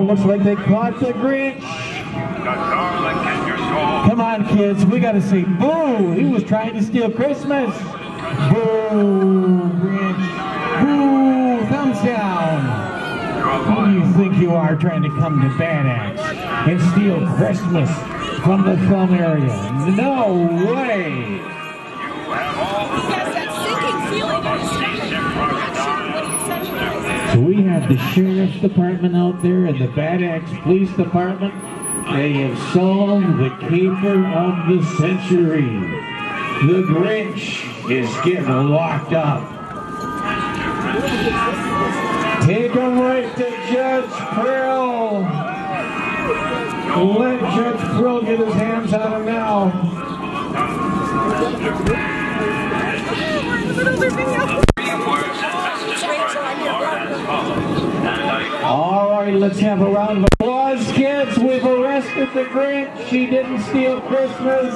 looks like they caught the Grinch. Come on, kids, we gotta say boo! He was trying to steal Christmas. Boo, Grinch. Boo, thumbs down. Who do you think you are trying to come to Bad Axe and steal Christmas from the thumb area? No way! He has that sinking feeling in his stomach. So we have the Sheriff's Department out there and the Bad Axe Police Department. They have solved the caper of the century. The Grinch is getting locked up. Take him right to Judge Prill. Let Judge Prill get his hands on him now. All right, let's have a round of applause, kids. We've arrested the Grinch. He didn't steal Christmas.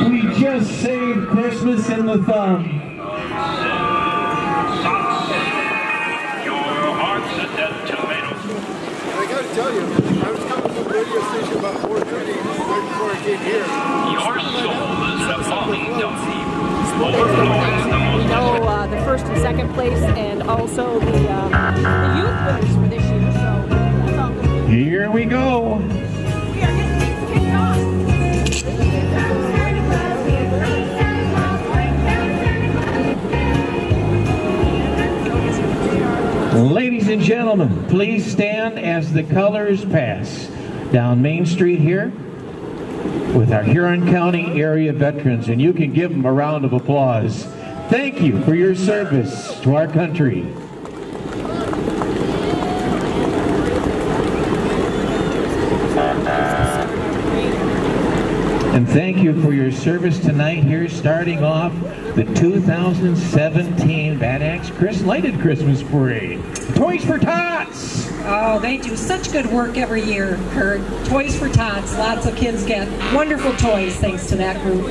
We just saved Christmas in the thumb. I gotta tell you, I was coming to the radio station about 4:30 right before I came here. Your soul is a falling donkey. We know the first and second place, and also the youth winners for this year. So that's all good. Here we go. We are getting things kicked off. Ladies and gentlemen, please stand as the colors pass down Main Street here with our Huron County area veterans, and you can give them a round of applause. Thank you for your service to our country. And thank you for your service tonight here, starting off the 2017 Bad Axe Lighted Christmas Parade. Toys for Tots! Oh, they do such good work every year, Kurt. Toys for Tots. Lots of kids get wonderful toys thanks to that group.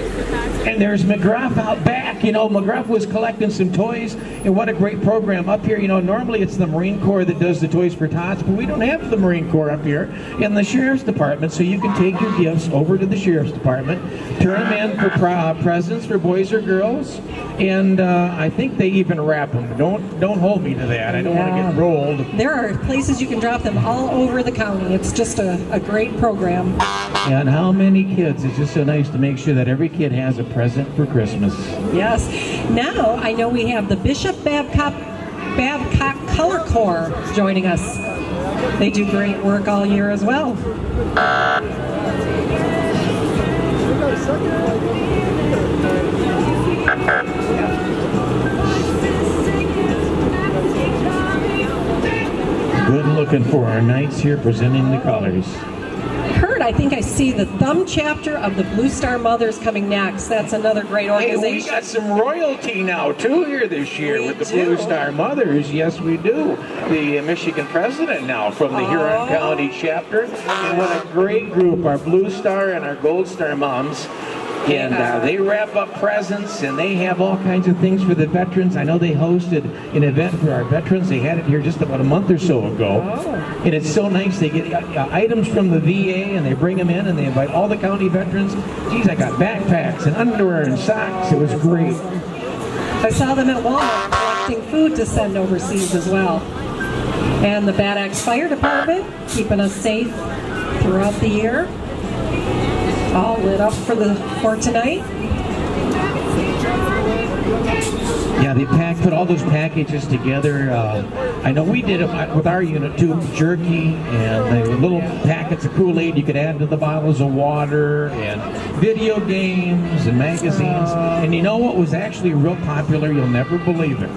And there's McGruff out back. You know, McGruff was collecting some toys, and what a great program up here. You know, normally it's the Marine Corps that does the Toys for Tots, but we don't have the Marine Corps up here in the Sheriff's Department, so you can take your gifts over to the Sheriff's Department, turn them in for presents for boys or girls, and I think they even wrap them. Don't hold me to that. I don't want to get rolled. There are places you can drop them all over the county. It's just a great program. And how many kids? It's just so nice to make sure that every kid has a present for Christmas. Yes. Now I know we have the Bishop Babcock Color Corps joining us. They do great work all year as well. Good looking for our knights here presenting the colors. Kurt, I think I see the thumb chapter of the Blue Star Mothers coming next. That's another great organization. Hey, we got some royalty now too here this year with the Blue Star Mothers. Yes, we do. The Michigan president now from the Huron County chapter. And what a great group, our Blue Star and our Gold Star moms. And they wrap up presents, and they have all kinds of things for the veterans. I know they hosted an event for our veterans. They had it here just about a month or so ago. And it's so nice. They get items from the VA, and they bring them in, and they invite all the county veterans. Geez, I got backpacks and underwear and socks. It was great. I saw them at Walmart collecting food to send overseas as well. And the Bad Axe Fire Department keeping us safe throughout the year. All lit up for tonight. Yeah, they put all those packages together. I know we did it with our unit too. Jerky and the little packets of Kool-Aid you could add to the bottles of water, and video games and magazines. And you know what was actually real popular? You'll never believe it.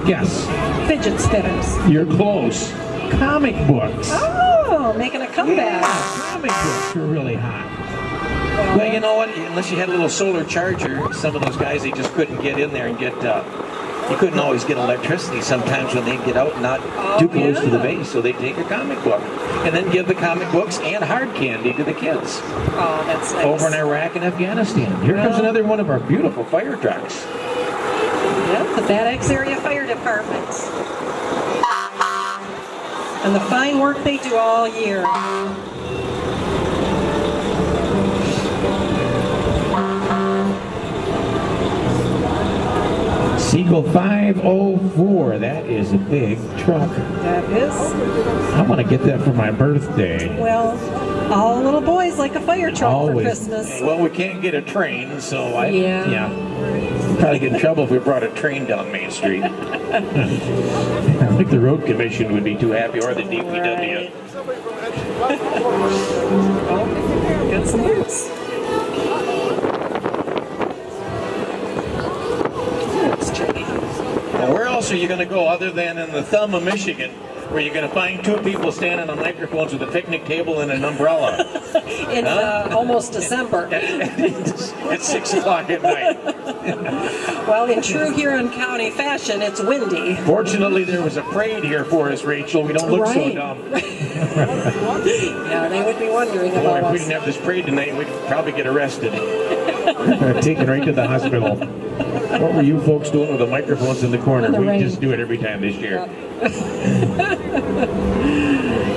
Guess. Fidget spinners. You're close. Comic books. Oh, making a comeback. Yeah, comic books were really hot. Well, you know what? Unless you had a little solar charger, some of those guys, they just couldn't get in there and get, you couldn't always get electricity sometimes when they'd get out and not too close to the base, so they'd take a comic book and then give the comic books and hard candy to the kids. Oh, that's nice. Over in Iraq and Afghanistan. Here comes another one of our beautiful fire trucks. Yep, the Bad Axe Area Fire Department. and the fine work they do all year. Seagull 504, that is a big truck. That is. I want to get that for my birthday. Well, all little boys like a fire truck Always. for Christmas. Well, we can't get a train, so Yeah. We'd probably get in trouble if we brought a train down Main Street. I think the road commission would be too happy, or the DPW. Right. Oh, got some boots. Well, where else are you going to go other than in the thumb of Michigan, where you're going to find two people standing on microphones with a picnic table and an umbrella? It's almost December. It's 6 o'clock at night. Well, in true Huron County fashion, it's windy. Fortunately, there was a parade here for us, Rachel. We don't look so Right. dumb. Yeah, they would be wondering Boy, about if we us. didn't have this parade tonight, we'd probably get arrested. Taken right to the hospital. What were you folks doing with the microphones in the corner? In the We rain. just do it every time this year.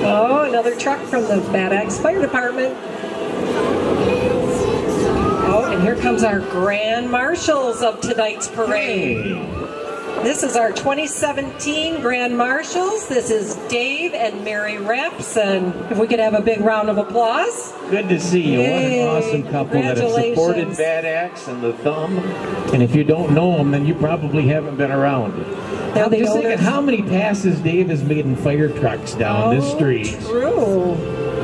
Oh, another truck from the Bad Axe Fire Department. Oh, and here comes our grand marshals of tonight's parade. Hey. This is our 2017 Grand Marshals. This is Dave and Mary Reps, and if we could have a big round of applause. Good to see you. What Yay. an awesome couple that have supported Congratulations. Bad Axe and the Thumb. And if you don't know them, then you probably haven't been around. They're I'm the just thinking owners. how many passes Dave has made in fire trucks down this street. True.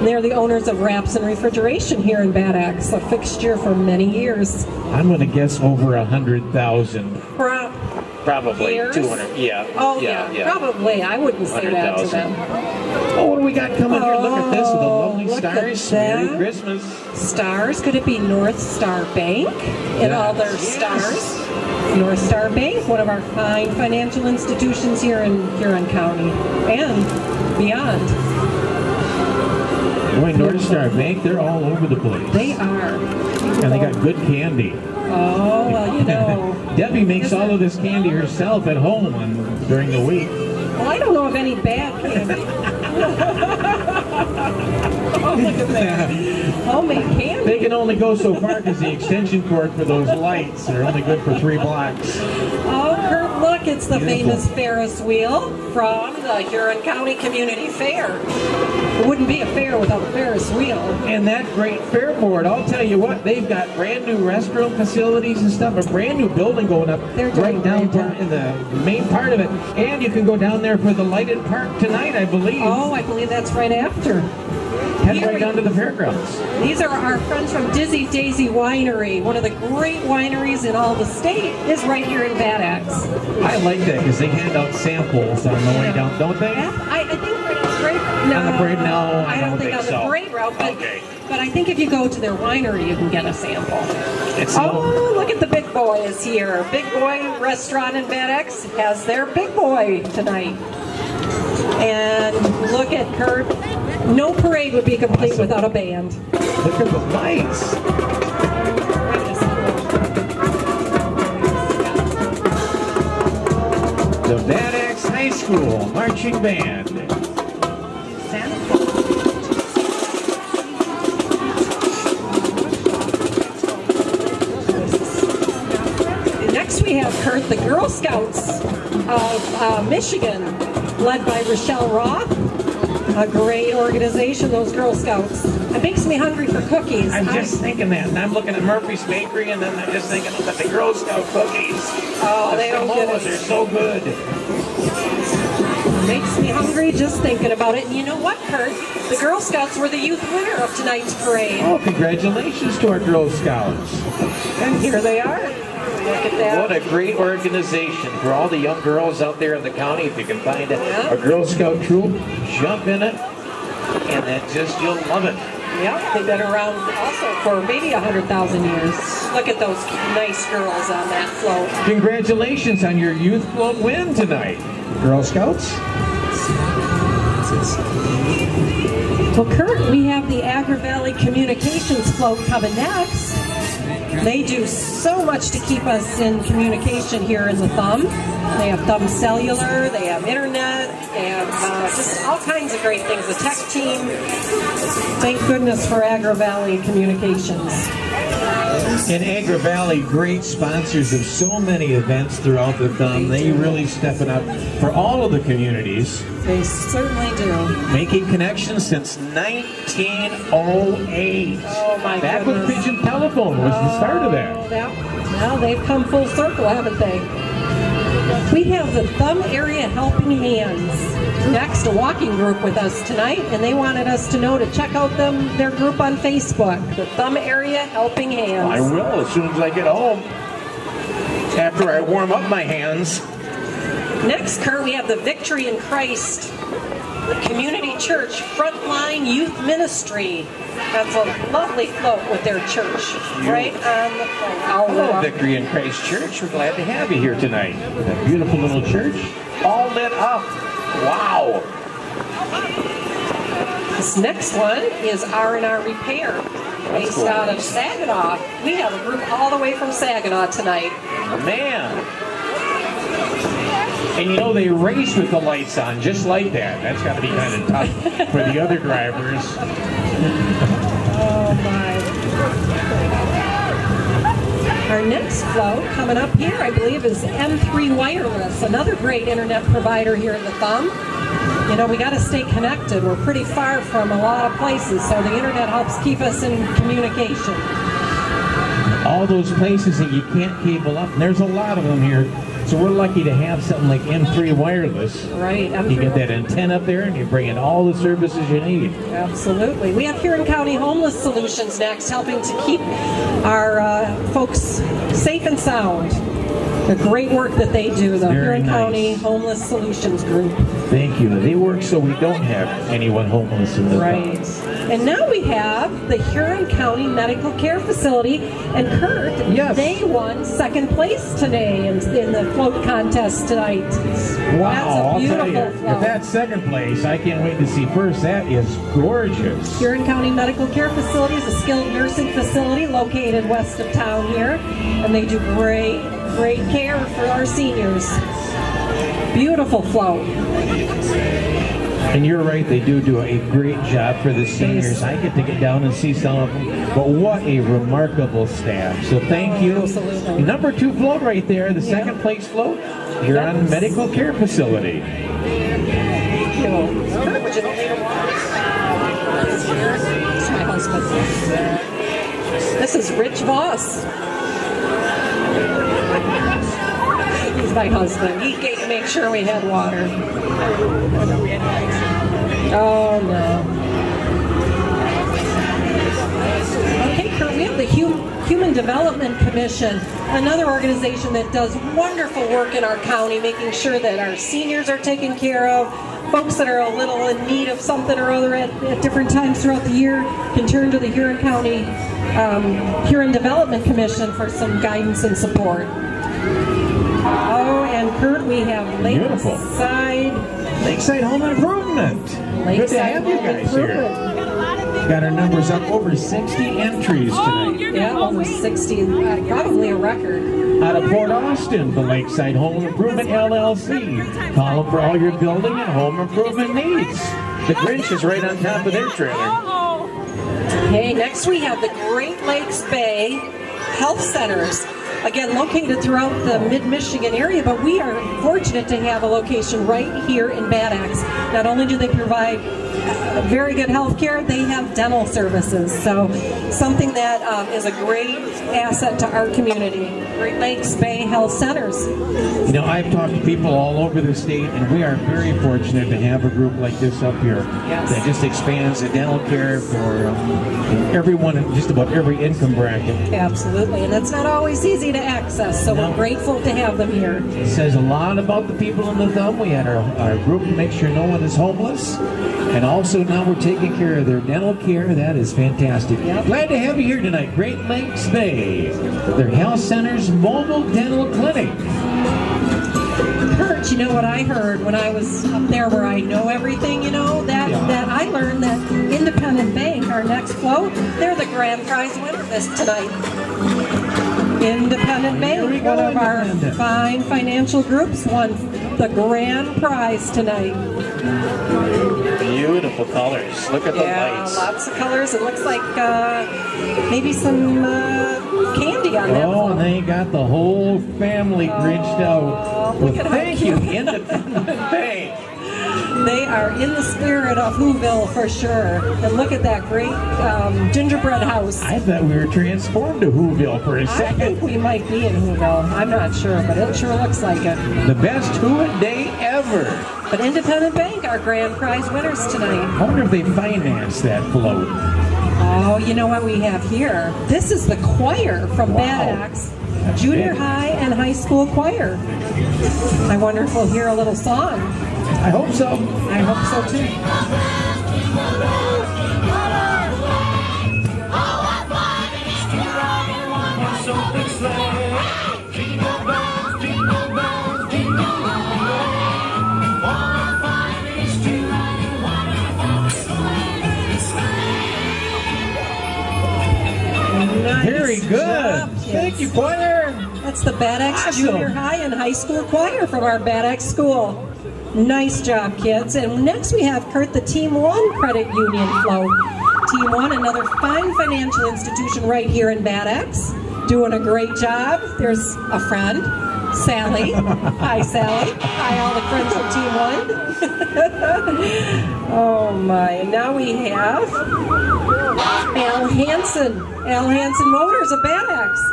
They're the owners of Wraps and Refrigeration here in Bad Axe, a fixture for many years. I'm going to guess over 100,000. Probably Years? 200. Yeah. Oh, yeah, probably. I wouldn't say that to 100,000. them. Oh, what do we got coming here? Look at this with the lovely look at stars. that. Merry Christmas. Stars, could it be North Star Bank and all their Yes. stars? North Star Bank, one of our fine financial institutions here in Huron County and beyond. Boy, North Star Bank, they're all over the place. They are. And they got good candy. Oh, well, you know. Debbie makes all of this candy herself at home during the week. Well, I don't know of any bad candy. Oh, look at that. Homemade candy. They can only go so far because the extension cord for those lights are only good for 3 blocks. Oh, Kurt, look, it's the Beautiful. famous Ferris wheel from the Huron County Community Fair. It wouldn't be a fair without a Ferris wheel. And that great fair board, I'll tell you what, they've got brand new restroom facilities and stuff, a brand new building going up They're doing right downtown great in the main part of it. And you can go down there for the lighted park tonight, I believe. Oh, I believe that's right after. Head here right we- down to the fairgrounds. These are our friends from Dizzy Daisy Winery. One of the great wineries in all the state is right here in Bad Axe. I like that because they hand out samples on the way down, don't they? I think parade. No, On the parade? No, I don't think think on so. the parade route. But, Okay. but I think if you go to their winery, you can get a sample. It's Oh, look at the Big Boy is here. Big Boy Restaurant in Bad Axe has their Big Boy tonight. And look at Kurt. No parade would be complete without a band. Look at the lights. The Bad Axe High School Marching Band. Next we have Kurt, the Girl Scouts of Michigan, led by Rochelle Roth. A great organization, those Girl Scouts. It makes me hungry for cookies. I'm just thinking that, and I'm looking at Murphy's Bakery, and then I'm just thinking about the Girl Scout cookies. Oh, The they don't get Samoas it. are so good. Makes me hungry just thinking about it. And you know what, Kurt? The Girl Scouts were the youth winner of tonight's parade. Oh, congratulations to our Girl Scouts. And here they are. Look at that. What a great organization for all the young girls out there in the county. If you can find a Girl Scout troop, jump in it, and then just, you'll love it. Yep, they've been around also for maybe 100,000 years. Look at those nice girls on that float. Congratulations on your youth float win tonight, Girl Scouts. Well, Kurt, we have the Agri Valley Communications float coming next. They do so much to keep us in communication here in the Thumb. They have Thumb Cellular, they have internet, they have just all kinds of great things. The tech team, thank goodness for Agri Valley Communications. In Agri Valley, great sponsors of so many events throughout the Thumb. They really stepping up for all of the communities. They certainly do. Making connections since 1908. Oh my Back goodness. when Pigeon Telephone was the start of that. Well, they've come full circle, haven't they? We have the Thumb Area Helping Hands. Next, a walking group with us tonight, and they wanted us to know to check out their group on Facebook, the Thumb Area Helping Hands. I will as soon as I get home. After I warm up my hands. Next, Kurt, we have the Victory in Christ Community Church Frontline Youth Ministry. That's a lovely float with their church right on the float. Hello, Victory in Christ Church. We're glad to have you here tonight. That beautiful little church, all lit up. Wow. This next one is R&R Repair, based cool. out of Saginaw. We have a group all the way from Saginaw tonight. Man. And you know, they race with the lights on just like that. That's got to be kind of tough for the other drivers. Oh my. Our next float coming up here, I believe, is M3 Wireless, another great internet provider here in the Thumb. You know, we got to stay connected. We're pretty far from a lot of places, so the internet helps keep us in communication. All those places that you can't cable up, and there's a lot of them here. So we're lucky to have something like M3 Wireless. Right. M3 You get that antenna up there and you bring in all the services you need. Absolutely. We have Huron County Homeless Solutions next, helping to keep our folks safe and sound. The great work that they do, the Huron County Homeless Solutions Group. Thank you. They work so we don't have anyone homeless in the Right. And now we have the Huron County Medical Care Facility, and Kurt, yes. They won second place today in the float contest tonight. Wow, That's a I'll beautiful tell you, float. if that's second place, I can't wait to see first. That is gorgeous. Huron County Medical Care Facility is a skilled nursing facility located west of town here, and they do great care for our seniors. Beautiful float. And you're right, they do a great job for the seniors. I get to get down and see some of them, but what a remarkable staff. So thank you. Absolutely. Number 2 float right there, the second place float, Huron Medical Care Facility. Thank you. Kurt, would you like me to walk? This is my husband. This is Rich Voss. He's my husband. He came to make sure we had water. Oh, no. Okay, Kurt, we have the Human Development Commission, another organization that does wonderful work in our county, making sure that our seniors are taken care of. Folks that are a little in need of something or other at different times throughout the year can turn to the Huron County Huron Development Commission for some guidance and support. Oh, and Kurt, we have Lakeside Home Improvement. Good to have you guys here. Got our numbers up over 60 entries tonight. Yeah, over 60, probably a record. Out of Port Austin, the Lakeside Home Improvement LLC. Call them for all your building and home improvement needs. The Grinch is right on top of their trailer. Hey, next we have the Great Lakes Bay Health Centers. Again, located throughout the mid-Michigan area, but we are fortunate to have a location right here in Bad Axe. Not only do they provide very good health care, they have dental services. So something that is a great asset to our community. Great Lakes Bay Health Centers. You know, I've talked to people all over the state, and we are very fortunate to have a group like this up here that just expands the dental care for everyone in just about every income bracket. Absolutely, and that's not always easy to access, so we're grateful to have them here. It says a lot about the people in the Thumb. We had our group to make sure no one is homeless, and also now we're taking care of their dental care. That is fantastic. Glad to have you here tonight. Great Lakes Bay, their health center's mobile dental clinic. Kurt, you know what I heard when I was up there where I know everything, you know, that I learned that Independent Bank, our next float, they're the grand prize winner this tonight. Independent Here we Bank, go, one of our Independent. fine financial groups, won the grand prize tonight. Beautiful colors. Look at the Yeah, lights. lots of colors. It looks like maybe some candy on that. Oh, and they got the whole family Grinched out. look Well, at how thank you, cute. Independent Bank. They are in the spirit of Whoville for sure. And look at that great gingerbread house. I thought we were transformed to Whoville for a I second. think we might be in Whoville. I'm not sure, but it sure looks like it. The best Who-It Day ever. But Independent Bank are grand prize winners tonight. I wonder if they financed that float. Oh, you know what we have here? This is the choir from Wow. Bad Axe. That's Junior big. high and high school choir. I wonder if we'll hear a little song. I hope so. I hope so too. Nice Very good. job, kids. Thank you, choir. That's the Bad Axe Awesome. Junior High and High School Choir from our Bad Axe School. Nice job, kids. And next we have Kurt, the Team 1 Credit Union float. Team 1, another fine financial institution right here in Bad Axe. Doing a great job. There's a friend, Sally. Hi, Sally. Hi, all the friends from Team 1. Oh, my. And now we have Al Hansen. Al Hansen Motors of Bad Axe.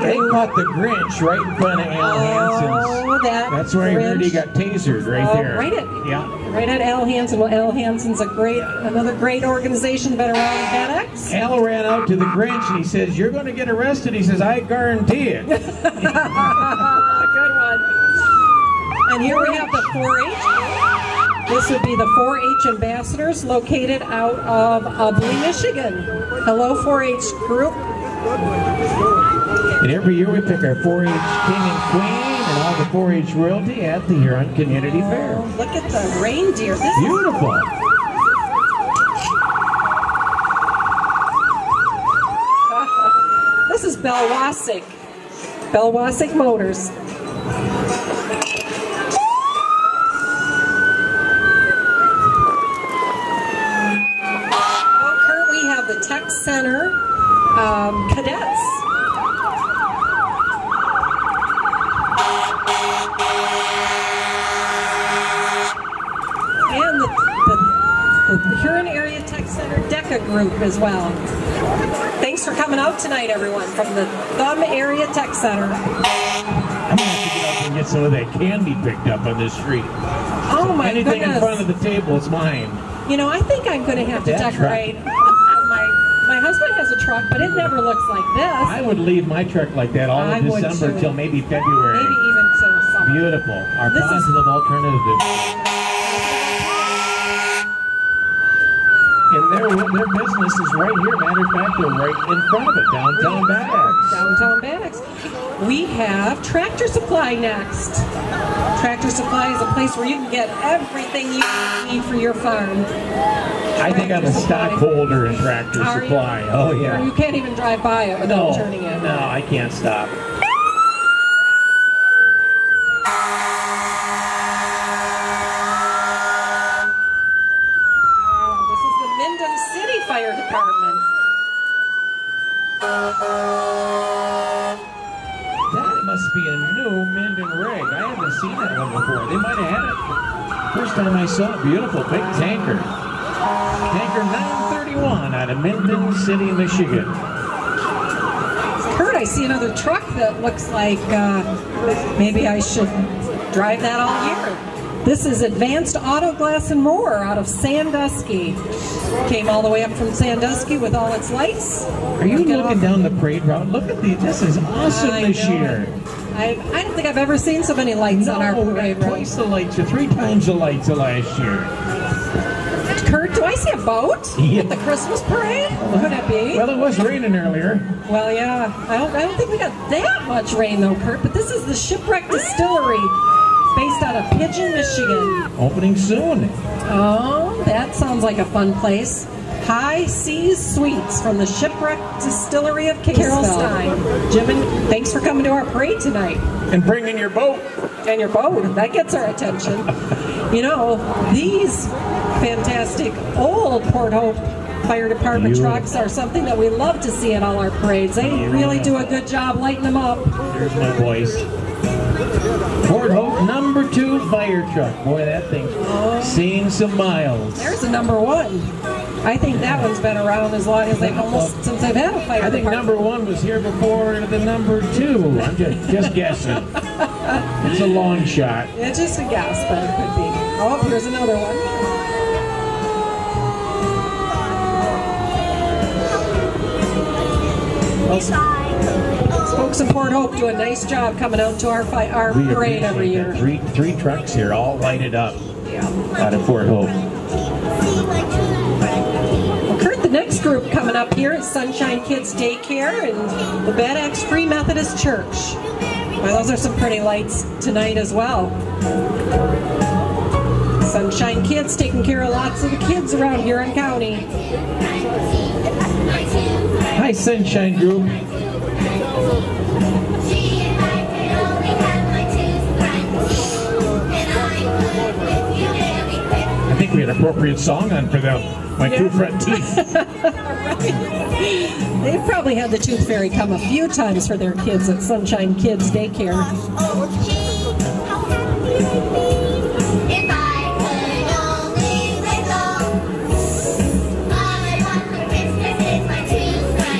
They caught the Grinch right in front of Al Hansen's. Oh, That's where I heard he got tasered right there. Right at, Yeah. right at Al Hansen. Well, Al Hansen's another great organization been around in Bad Axe. Al ran out to the Grinch and he says, "You're going to get arrested." He says, "I guarantee it." Good one. And here we have the 4-H. This would be the 4-H ambassadors located out of Ubly, Michigan. Hello, 4-H group. And every year we pick our 4-H king and queen and all the 4-H royalty at the Huron Community Fair. Oh, look at the reindeer. This Beautiful. This is Belwasik. Belwasik Motors. Oh, Kurt, we have the Tech Center cadets. And the Huron Area Tech Center DECA group as well. Thanks for coming out tonight, everyone, from the Thumb Area Tech Center. I'm going to have to get up and get some of that candy picked up on this street. Oh my Anything goodness. in front of the table is mine. You know, I think I'm going to have to That decorate. My husband has a truck, but it never looks like this. I would leave my truck like that all I of would December too. till maybe February. Maybe even till summer. Beautiful. Our This is- positive alternative. And their business is right here. Matter of fact, they're right in front of it, downtown Bad Axe. Downtown Bad Axe. We have Tractor Supply next. Tractor Supply is a place where you can get everything you need for your farm. I think I'm a Tractor Supply. stockholder in Tractor Are you? Supply. Oh, You yeah. can't even drive by it without No, turning in. no, I can't stop. This is the Minden City Fire Department. That must be a new Minden rig. I haven't seen that one before. They might have had it. First time I saw it, beautiful big tanker. Tanker 931 out of Minden City, Michigan. Kurt, I see another truck that looks like maybe I should drive that all year. This is Advanced Auto Glass and More out of Sandusky. Came all the way up from Sandusky with all its lights. Are you looking down the parade route? Look at these. This is awesome this year. I don't think I've ever seen so many lights on our No, parade route. twice the lights, or 3 times the lights of last year. Kurt, do I see a boat Yeah. at the Christmas parade? Could it be? Well, it was raining earlier. Well, yeah. I don't think we got that much rain though, Kurt. But this is the Shipwreck Distillery, based out of Pigeon, Michigan. Opening soon. Oh, that sounds like a fun place. High Seas Sweets from the Shipwreck Distillery of Kingsville. Carol Stein. Jim, thanks for coming to our parade tonight. And bringing your boat. And your boat. That gets our attention. You know, these fantastic old Port Hope Fire Department trucks are something that we love to see at all our parades. They really do a good job lighting them up. There's my voice. Port Hope #2 fire truck. Boy, that thing's seen some miles. There's a #1. I think that one's been around as long as they've almost since I've had a fire I think department. #1 was here before the #2. I'm just guessing. It's a long shot. It's just a guess, but it could be. Oh, here's another one. Folks in Port Hope do a nice job coming out to our parade every year. Three trucks here, all lighted up. Yeah. Out of Port Hope. Well, Kurt, the next group coming up here is Sunshine Kids Daycare and the Bad Axe Free Methodist Church. Well, those are some pretty lights tonight as well. Sunshine Kids taking care of lots of the kids around Huron County. Hi, Sunshine Group. I think we had an appropriate song on for them. My two front teeth. They've probably had the Tooth Fairy come a few times for their kids at Sunshine Kids Daycare.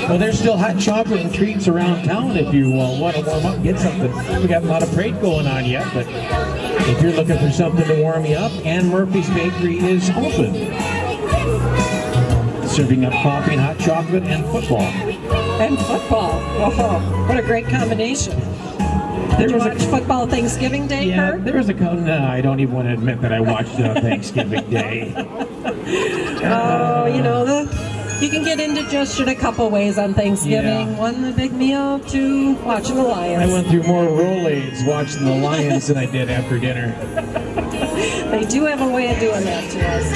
Well, there's still hot chocolate and treats around town if you want to warm up and get something. We got a lot of parade going on yet, but if you're looking for something to warm you up, Ann Murphy's Bakery is open. Serving up coffee and hot chocolate and football. And football. Oh, what a great combination. Did you watch football Thanksgiving Day, Yeah, Kurt? there was a... No, I don't even want to admit that I watched Thanksgiving Day. Oh, you know, you can get indigestion a couple ways on Thanksgiving. Yeah. One, the big meal, two, watching the Lions. I went through more Rolaids watching the Lions than I did after dinner. They do have a way of doing that to us.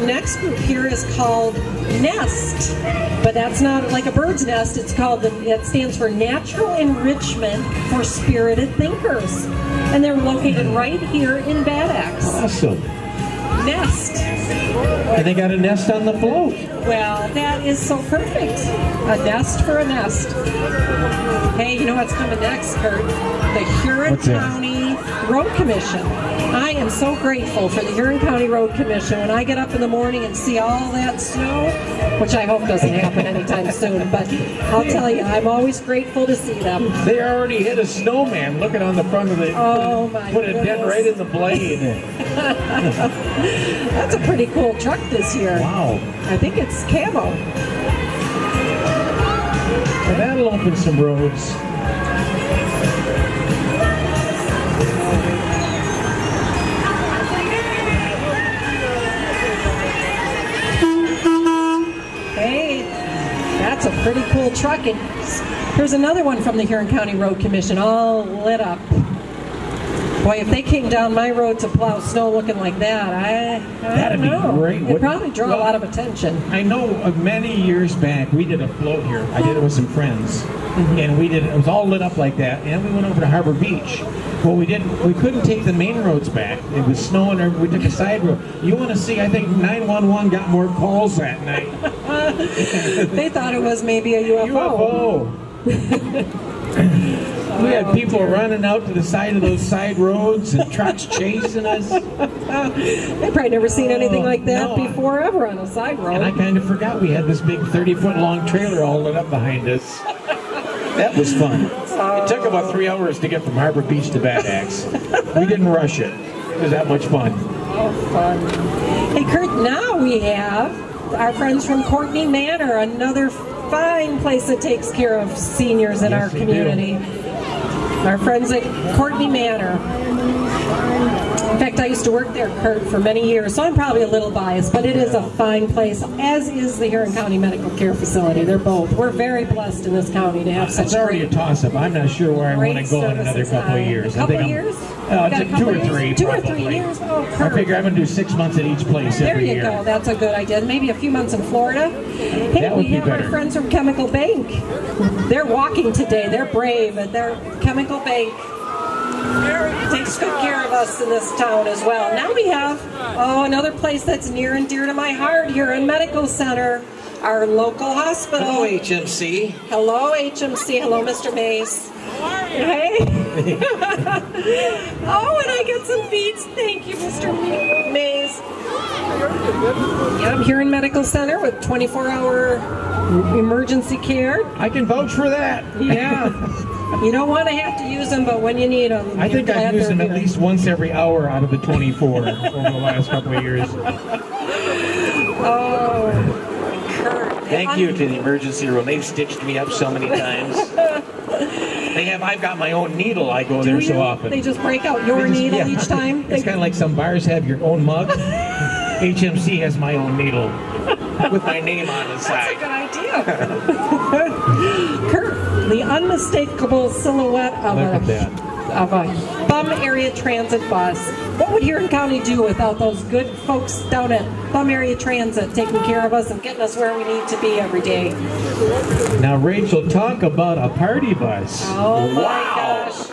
Next group here is called NEST, but that's not like a bird's nest. It's called, it stands for Natural Enrichment for Spirited Thinkers, and they're located right here in Bad Axe. Awesome. Nest. And they got a nest on the float. Well, that is so perfect. A nest for a nest. Hey, you know what's coming next, Kurt? The Huron County Road Commission. I am so grateful for the Huron County Road Commission. When I get up in the morning and see all that snow, which I hope doesn't happen anytime soon, but I'll tell you, I'm always grateful to see them. They already hit a snowman looking on the front of the... Oh my Put a dent right in the blade. That's a pretty cool truck this year. Wow. I think it's camo. So that'll open some roads. Hey, that's a pretty cool truck. And here's another one from the Huron County Road Commission, all lit up. Boy, if they came down my road to plow snow looking like that, I That'd don't know. be great. It'd probably draw a lot of attention. I know many years back we did a float here. I did it with some friends. And it was all lit up like that. And we went over to Harbor Beach. Well, we couldn't take the main roads back. It was snowing, or we took a side road. You want to see, I think 911 got more calls that night. They thought it was maybe a UFO. We had people running out to the side of those side roads and trucks chasing us. They've probably never seen anything like that No. before ever on a side road. And I kind of forgot we had this big 30-foot long trailer all lit up behind us. That was fun. It took about 3 hours to get from Harbor Beach to Bad Axe. We didn't rush it. It was that much fun. Oh, fun. Hey, Kurt, now we have our friends from Courtney Manor, another fine place that takes care of seniors in our community. Our friends at Courtney Manor. In fact, I used to work there, Kurt, for many years, so I'm probably a little biased, but it is a fine place, as is the Huron County Medical Care Facility. They're both. We're very blessed in this county to have such It's already a toss-up. I'm not sure where I want to go in another couple of years. A couple of years? It's 2 or 3, 2 or probably. 3 years? Oh, I Kurt. figure I'm going to do 6 months at each place every year. There you go. That's a good idea. Maybe a few months in Florida. Hey, That would we be have better. our friends from Chemical Bank. They're walking today. They're brave. And their Chemical Bank takes good care of us in this town as well. Now we have, another place that's near and dear to my heart here in Medical Center, our local hospital. Hello, HMC. Hello, HMC. Hello, Mr. Mays. Hey. Oh, and I get some beats. Thank you, Mr. Mays. Yeah, I'm here in Medical Center with 24-hour emergency care. I can vouch for that. Yeah. You don't want to have to use them, but when you need them, I think I've used them at least once every hour out of the 24 over the last couple of years. Oh, Kurt. Thank you to the emergency room. They've stitched me up so many times. I've got my own needle. I go there so often. They just break out your needle each time? It's kind of like some bars have your own mug. HMC has my own needle with my name on the side. That's a good idea. Kurt, the unmistakable silhouette of a Thumb Area Transit bus. What would Huron County do without those good folks down at Thumb Area Transit taking care of us and getting us where we need to be every day? Now, Rachel, talk about a party bus. Oh my gosh.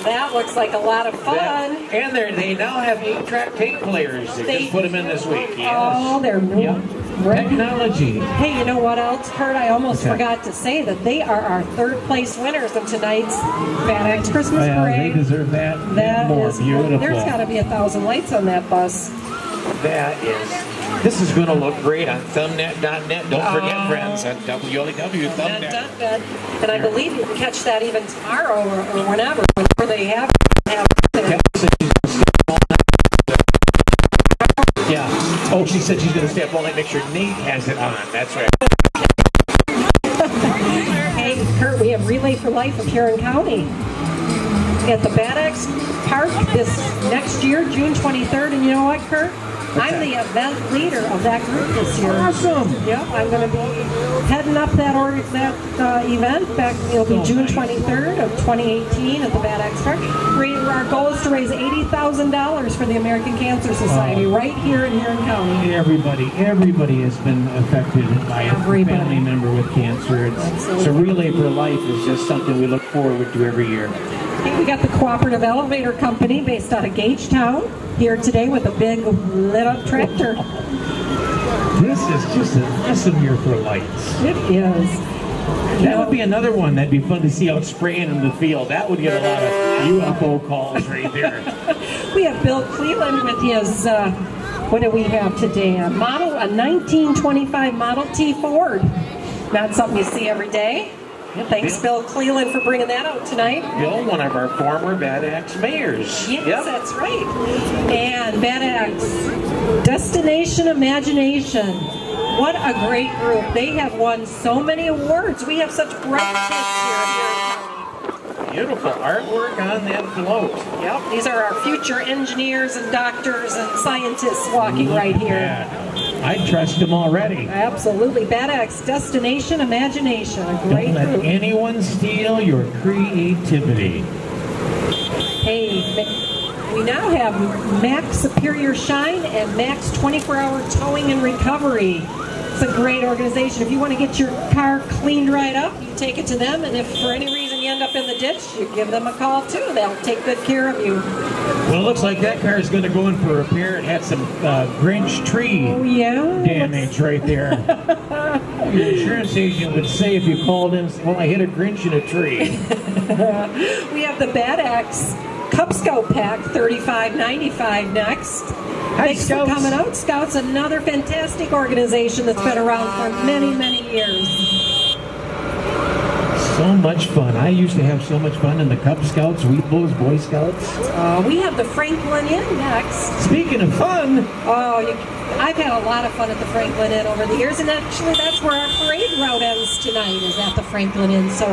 That looks like a lot of fun. And they now have 8-track tape players. They just put them in this week. Yes. Oh, they're technology. Hey, you know what else, Kurt? I almost forgot to say that they are our third place winners in tonight's Bad Axe Christmas Parade. They deserve that. That more is beautiful. There's got to be 1,000 lights on that bus. This is going to look great on thumbnet.net. Don't forget, friends, at www.thumbnet. And I believe you can catch that even tomorrow or whenever they have it. Yeah. Oh, she said she's going to stay up all night, make sure Nate has it on. That's right. Hey, Kurt, we have Relay for Life of Huron County at the Bad Axe Park this next year, June 23rd. And you know what, Kurt? I'm the event leader of that group this year. Awesome. Yep, I'm going to be heading up that event. It'll be June 23rd of 2018 at the Bad Axe Park. Our goal is to raise $80,000 for the American Cancer Society right here in Huron County. Everybody has been affected by a family member with cancer. So Relay for Life is just something we look forward to every year. Hey, we got the Cooperative Elevator Company based out of Gagetown here today with a big lit-up tractor. This is just an awesome year for lights. It is. That would be another one that'd be fun to see out spraying in the field. That would get a lot of UFO calls right there. We have Bill Cleveland with his, what do we have today? A 1925 Model T Ford. Not something you see every day. Thanks, Bill Cleveland, for bringing that out tonight. Bill, one of our former Bad Axe mayors. Yes, that's right. And Bad Axe, Destination Imagination. What a great group. They have won so many awards. We have such bright kids here in Huron County. Beautiful artwork on that float. Yep, these are our future engineers and doctors and scientists walking right here. Yeah. I trust them already. Absolutely. Bad Axe, Destination Imagination. A great Don't let group. anyone steal your creativity. Hey, we now have Max Superior Shine and Max 24-Hour Towing and Recovery. It's a great organization. If you want to get your car cleaned right up, you take it to them, and if for any reason you end up in the ditch, you give them a call too. They'll take good care of you. Well, it looks like that car is going to go in for repair. It had some Grinch tree damage right there. Your insurance agent would say if you called in, well, I hit a Grinch in a tree. We have the Bad Axe Cub Scout Pack, $35.95 next. Thanks for coming out, Scouts. Another fantastic organization that's been around for many, many years. So much fun. I used to have so much fun in the Cub Scouts, Wheat Blows, Boy Scouts. We have the Franklin Inn next. Speaking of fun, I've had a lot of fun at the Franklin Inn over the years, and actually that's where our parade route ends tonight, is at the Franklin Inn. So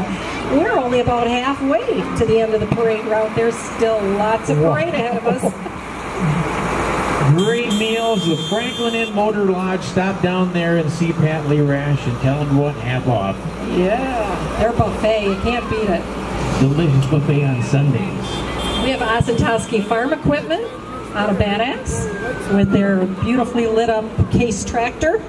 we're only about halfway to the end of the parade route. There's still lots of parade ahead of us. Great meals, the Franklin Inn Motor Lodge. Stop down there and see Pat Lee Rash and tell him what half off. Yeah, their buffet, you can't beat it. Delicious buffet on Sundays. We have Ossentowski Farm Equipment out of Bad Axe with their beautifully lit up case tractor.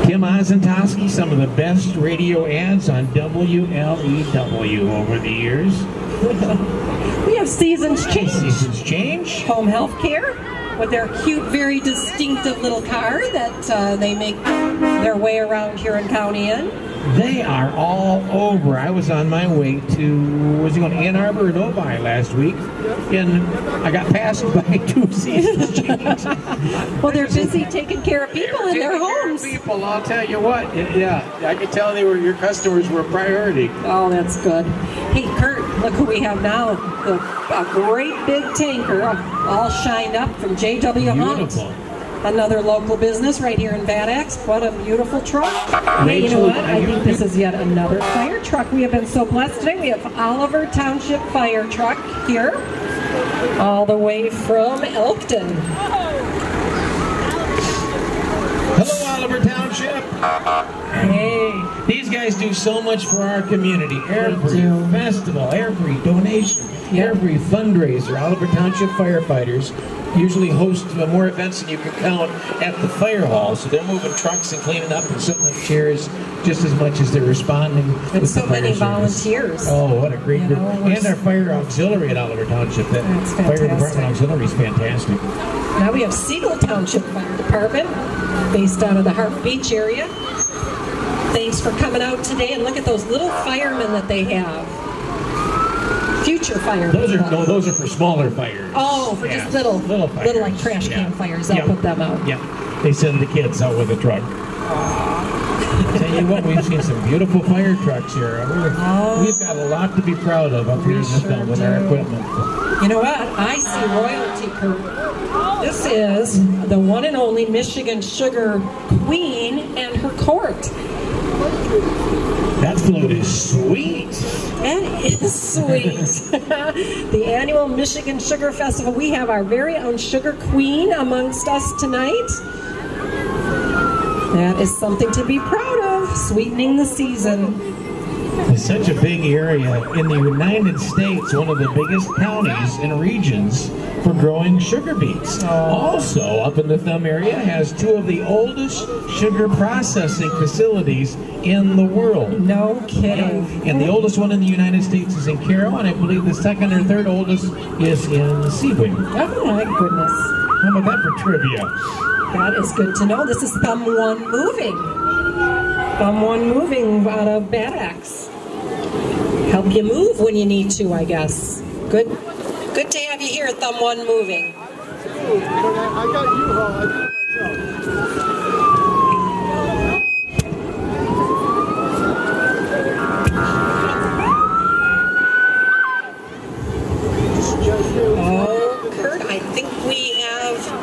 Kim Ossentowski, some of the best radio ads on WLEW over the years. We have Seasons Change. Seasons Change. Home Health Care with their cute, very distinctive little car that they make their way around Huron County in. They are all over. I was on my way to, was he going to Ann Arbor or Novi last week, and I got passed by 2 Seasons Change. Well, they're busy taking care of people in their homes. People, I'll tell you what. Yeah, I could tell they were, your customers were a priority. Oh, that's good. Hey, Kurt, look who we have now. A great big tanker, all shined up from J.W. Hunt. Beautiful. Another local business right here in Bad Axe. What a beautiful truck. Hey, you know what? I think this is yet another fire truck. We have been so blessed today. We have Oliver Township Fire Truck here, all the way from Elkton. Hello, Oliver Township. Hey. These guys do so much for our community. Every festival, every donation, every fundraiser. Oliver Township firefighters usually host more events than you can count at the fire hall. So they're moving trucks and cleaning up and setting up chairs just as much as they're responding. And so many volunteers. Oh, what a great group. And our fire auxiliary at Oliver Township. That fire department auxiliary is fantastic. Now we have Siegel Township Fire Department, based out of the Hart Beach area. Thanks for coming out today, and look at those little firemen that they have. Future firemen. Those are for smaller fires. Oh, for just little fires. Little like trash can fires. They'll put them out. Yeah, they send the kids out with a truck. Tell you what, we've seen some beautiful fire trucks here. We've got a lot to be proud of up here in this town with our equipment. You know what? I see royalty, Kurt. This is the one and only Michigan Sugar Queen and her court. That float is sweet. That is sweet. The annual Michigan Sugar Festival. We have our very own Sugar Queen amongst us tonight. That is something to be proud of, sweetening the season. It's such a big area in the United States, one of the biggest counties and regions for growing sugar beets. Also, up in the Thumb area, has 2 of the oldest sugar processing facilities in the world. No kidding. And the oldest one in the United States is in Carroll, and I believe the second or third oldest is in Sebring. Oh my goodness. How about that for trivia? That is good to know. This is Thumb One Moving. Thumb One Moving out of Bad Axe. Help you move when you need to, I guess. Good to have you here, Thumb One Moving. I got U-Haul. I did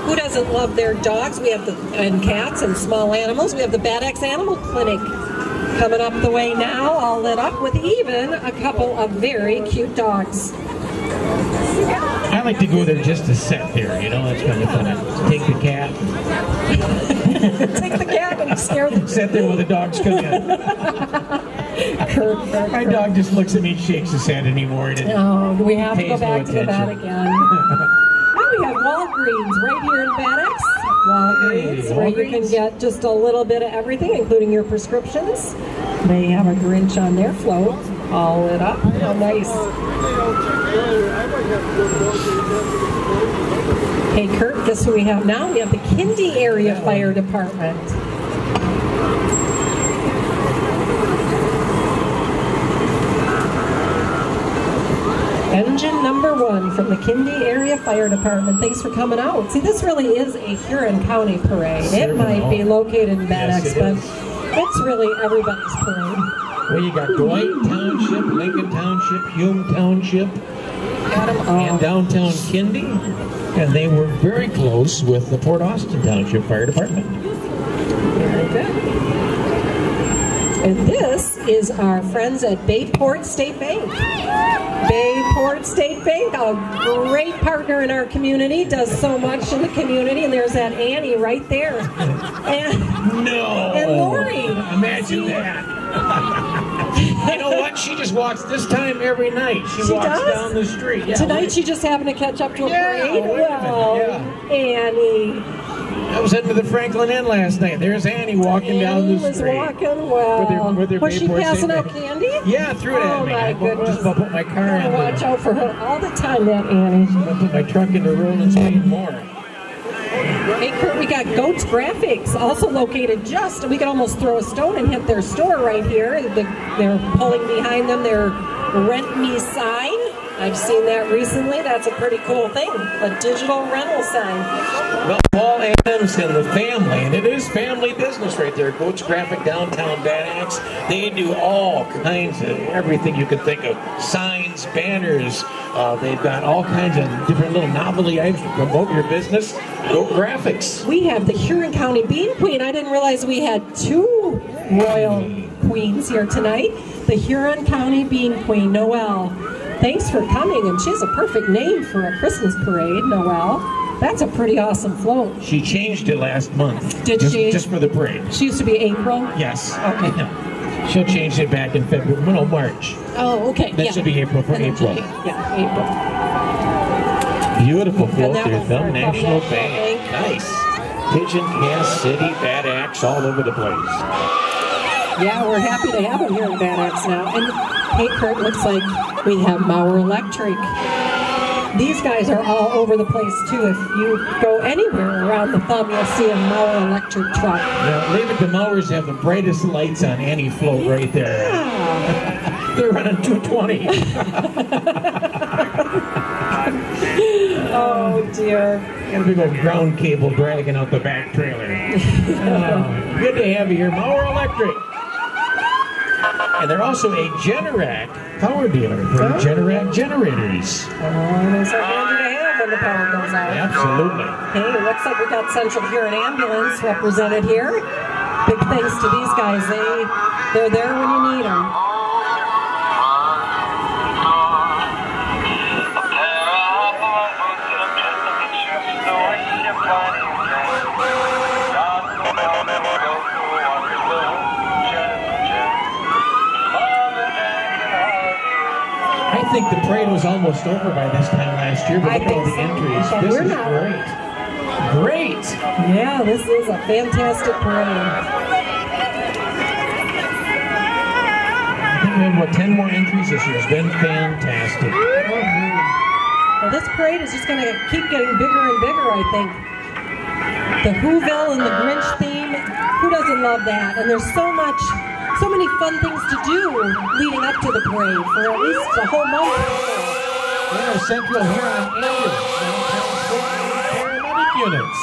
who doesn't love their dogs? We have and cats and small animals. We have the Bad Axe Animal Clinic coming up the way now, all lit up with even a couple of very cute dogs. I like to go there just to sit there, you know, that's kind of fun. Take the cat. Take the cat and scare them. Sit there while the dogs come in. My dog just looks at me and shakes his head anymore. Oh, do we have to go back to the vet again? We have Walgreens right here in Bad Axe. Walgreens, where you can get just a little bit of everything, including your prescriptions. They have a Grinch on their float, all lit up. How nice. Hey, Kurt, guess who we have now? We have the Kindy Area Fire Department. Engine number 1 from the Kindy Area Fire Department. Thanks for coming out. See, this really is a Huron County parade. It might be located in Bad Axe, but it's really everybody's parade. Well, you got Dwight Township, Lincoln Township, Hume Township, Got 'em all. and downtown Kindy. And they were very close with the Port Austin Township Fire Department. Very good. And this is our friends at Bayport State Bank. Bayport State Bank, a great partner in our community, does so much in the community. And there's that Annie right there. And Lori. Imagine that. You know what? She just walks this time every night. She walks down the street. Yeah, Tonight she just happened to catch up to a parade. wait a minute, Annie. I was heading to the Franklin Inn last night. There's Annie walking down the street. Annie was walking well. With her was she Bayport passing State out Bank. candy? Yeah, threw it at me. My goodness. Just about put my car in. Watch out for her all the time, that Annie. I put my truck into Roland's Speed more. Hey Kurt, we got Goats Graphics, also located we could almost throw a stone and hit their store right here. They're pulling behind them their Rent Me sign. I've seen that recently. That's a pretty cool thing, a digital rental sign. Well, Paul Adams and the family, and it is family business right there. Goats Graphic, downtown Bad Axe. They do all kinds of everything you could think of. Signs, banners. They've got all kinds of different little novelty items to promote your business. Goat Graphics. We have the Huron County Bean Queen. I didn't realize we had 2 royal queens here tonight. The Huron County Bean Queen, Noelle. Thanks for coming, and she has a perfect name for a Christmas parade, Noelle. That's a pretty awesome float. She changed it last month. Did she? Just for the parade. She used to be April? Yes. Okay. She'll change it back in February. No, March. Oh, okay. That should be April for April. Yeah, April. Beautiful float that there, was Thumb from National National Bank. Bank. Nice. Pigeon Cast City, Bad Axe, all over the place. Yeah, we're happy to have them here in Bad Axe now. And hey, Kurt, looks like we have Mauer Electric. These guys are all over the place too. If you go anywhere around the Thumb, you'll see a Mauer Electric truck. Now, leave it to Mowers have the brightest lights on any float right there. Yeah. They're running 220. Oh dear. Got a big old ground cable dragging out the back trailer. Good to have you here, Mauer Electric. And they're also a Generac power dealer for Generac generators. Oh, those are handy to have when the power goes out. Absolutely. Hey, it looks like we got Central Huron Ambulance represented here. Big thanks to these guys. They're there when you need them. I think the parade was almost over by this time last year, but look at all the entries. But This we're is not. great. Great. Yeah, this is a fantastic parade. I think we have, 10 more entries this year. It's been fantastic. Well, this parade is just going to keep getting bigger and bigger, I think. The Whoville and the Grinch theme, who doesn't love that? And there's so many fun things to do leading up to the parade for at least a whole month. Yeah, Central Huron Ambulance, downtown paramedic units.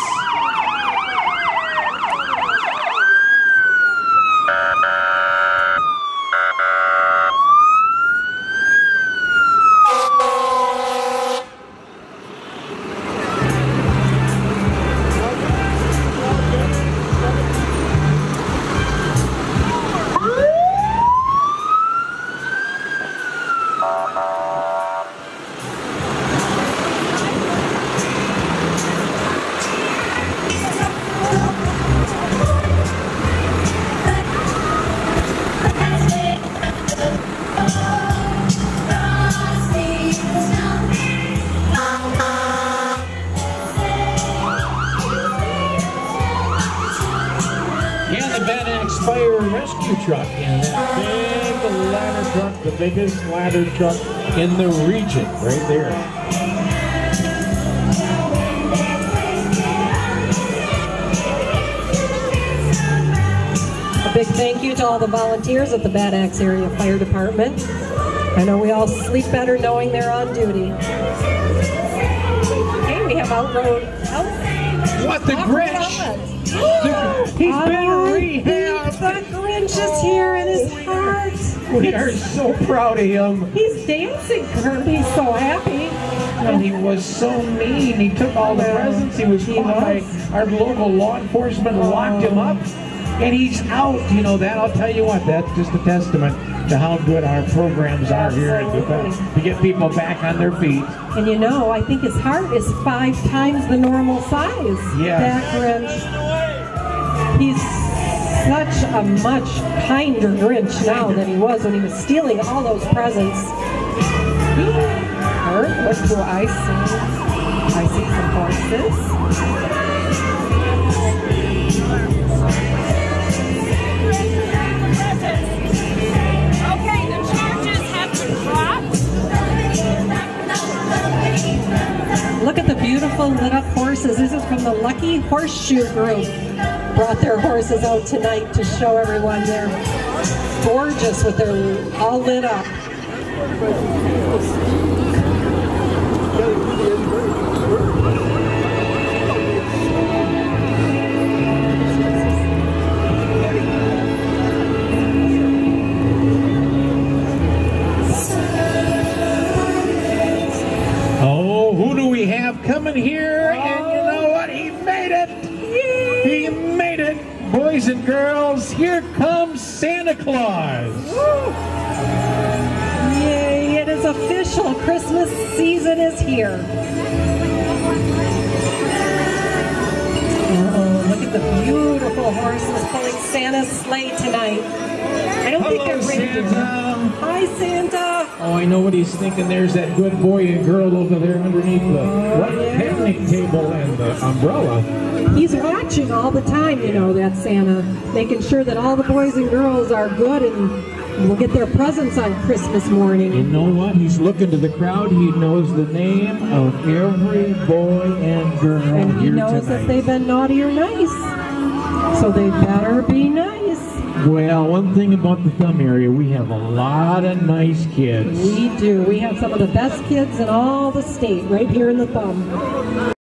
Fire rescue truck, and that big ladder truck, the biggest ladder truck in the region, right there. A big thank you to all the volunteers at the Bad Axe Area Fire Department. I know we all sleep better knowing they're on duty. Hey, we have Outroad. What, the Grinch? He's been in rehab. The Grinch is here in his heart. We are so proud of him. He's dancing, Kirby. He's so happy. And he was so mean. He took all the presents. He was caught by our local law enforcement, locked him up. And he's out. You know that, I'll tell you what, that's just a testament to how good our programs are here at DeFest to get people back on their feet. And you know, I think his heart is 5 times the normal size. Yes. That Grinch. He's such a much kinder Grinch now than he was when he was stealing all those presents. What do I see? I see some horses. Okay, the charges have been dropped. Look at the beautiful lit up horses. This is from the Lucky Horseshoe Group. Brought their horses out tonight to show everyone they're gorgeous with their all lit up. Oh, who do we have coming here? And you know what? He made it. He made it. Boys and girls, here comes Santa Claus. Yay, it is official. Christmas season is here. Oh, look at the beautiful horses pulling Santa's sleigh tonight. I don't think they're ready. Santa. Hi, Santa. Oh, I know what he's thinking. There's that good boy and girl over there underneath the picnic table and the umbrella. He's watching all the time, you know, that Santa, making sure that all the boys and girls are good and will get their presents on Christmas morning. You know what? He's looking to the crowd. He knows the name of every boy and girl And he here knows tonight. if they've been naughty or nice. So they better be nice. Well, one thing about the Thumb area, we have a lot of nice kids. We do. We have some of the best kids in all the state right here in the Thumb.